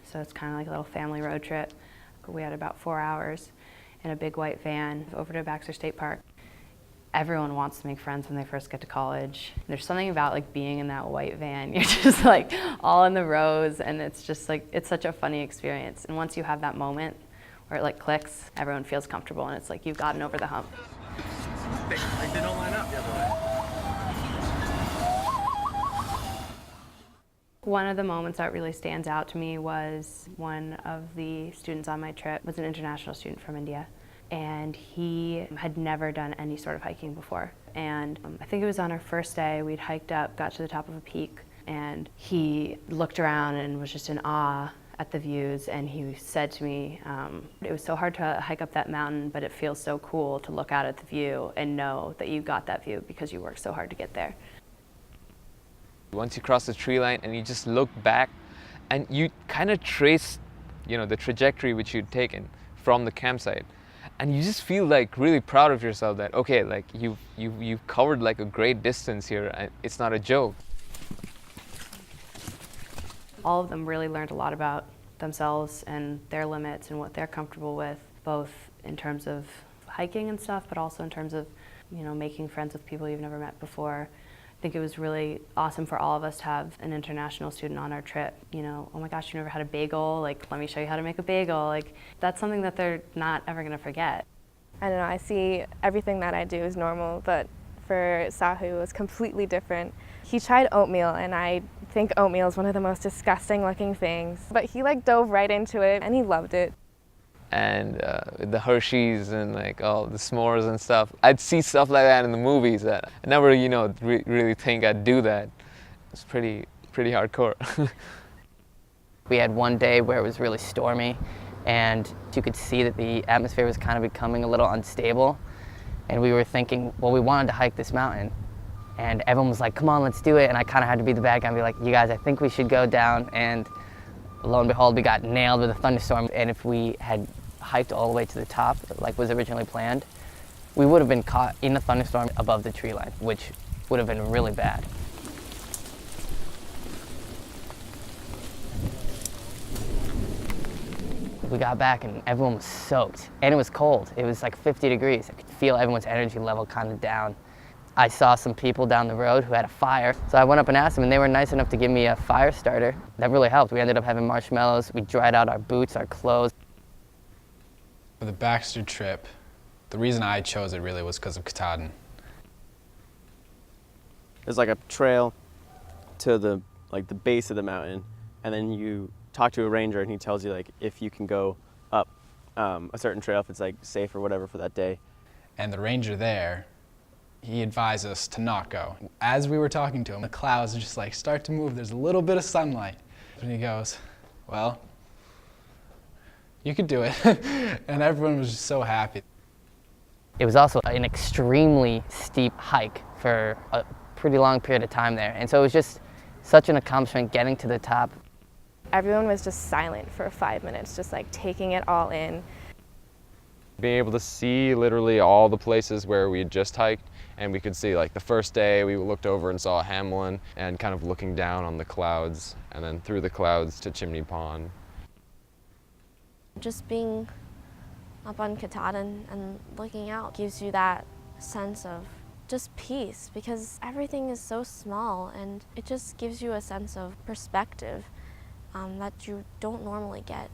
so it's kind of like a little family road trip. We had about 4 hours in a big white van over to Baxter State Park. Everyone wants to make friends when they first get to college. There's something about like being in that white van. You're just like all in the rows, and it's just like, it's such a funny experience. And once you have that moment where it like clicks, everyone feels comfortable, and it's like you've gotten over the hump. They don't line up the other way. One of the moments that really stands out to me was one of the students on my trip was an international student from India, and he had never done any sort of hiking before. And I think it was on our first day, we'd hiked up, got to the top of a peak, and he looked around and was just in awe at the views, and he said to me, it was so hard to hike up that mountain, but it feels so cool to look out at the view and know that you got that view because you worked so hard to get there. Once you cross the tree line and you just look back and you kind of trace, the trajectory which you'd taken from the campsite, and you just feel like really proud of yourself that, okay, like you've covered like a great distance here, and it's not a joke. All of them really learned a lot about themselves and their limits and what they're comfortable with, both in terms of hiking and stuff, but also in terms of, making friends with people you've never met before. I think it was really awesome for all of us to have an international student on our trip. Oh my gosh, you never had a bagel? Like, let me show you how to make a bagel. Like, that's something that they're not ever gonna forget. I don't know, I see everything that I do is normal, but for Sahu it was completely different. He tried oatmeal, and I think oatmeal is one of the most disgusting looking things. But he dove right into it, and he loved it. And the Hershey's and like all the s'mores and stuff. I'd see stuff like that in the movies that I never, really think I'd do that. It's pretty hardcore. We had one day where it was really stormy, and you could see that the atmosphere was kind of becoming a little unstable. And we were thinking, well, we wanted to hike this mountain. And everyone was like, come on, let's do it. And I kind of had to be the bad guy and be like, you guys, I think we should go down. And lo and behold, we got nailed with a thunderstorm. And if we had hiked all the way to the top, like was originally planned, we would have been caught in a thunderstorm above the tree line, which would have been really bad. We got back and everyone was soaked, and it was cold. It was like 50 degrees. I could feel everyone's energy level kind of down. I saw some people down the road who had a fire, so I went up and asked them, and they were nice enough to give me a fire starter. That really helped. We ended up having marshmallows. We dried out our boots, our clothes. For the Baxter trip, the reason I chose it really was because of Katahdin. There's like a trail to the base of the mountain, and then you talk to a ranger and he tells you if you can go up a certain trail, if it's safe or whatever for that day. And the ranger there, he advised us to not go. As we were talking to him, the clouds just start to move. There's a little bit of sunlight. And he goes, well, you could do it. And everyone was just so happy. It was also an extremely steep hike for a pretty long period of time there. And so it was just such an accomplishment getting to the top. Everyone was just silent for 5 minutes, just taking it all in. Being able to see literally all the places where we had just hiked, and we could see the first day we looked over and saw Hamlin, and kind of looking down on the clouds, and then through the clouds to Chimney Pond. Just being up on Katahdin and looking out gives you that sense of just peace, because everything is so small, and it just gives you a sense of perspective that you don't normally get.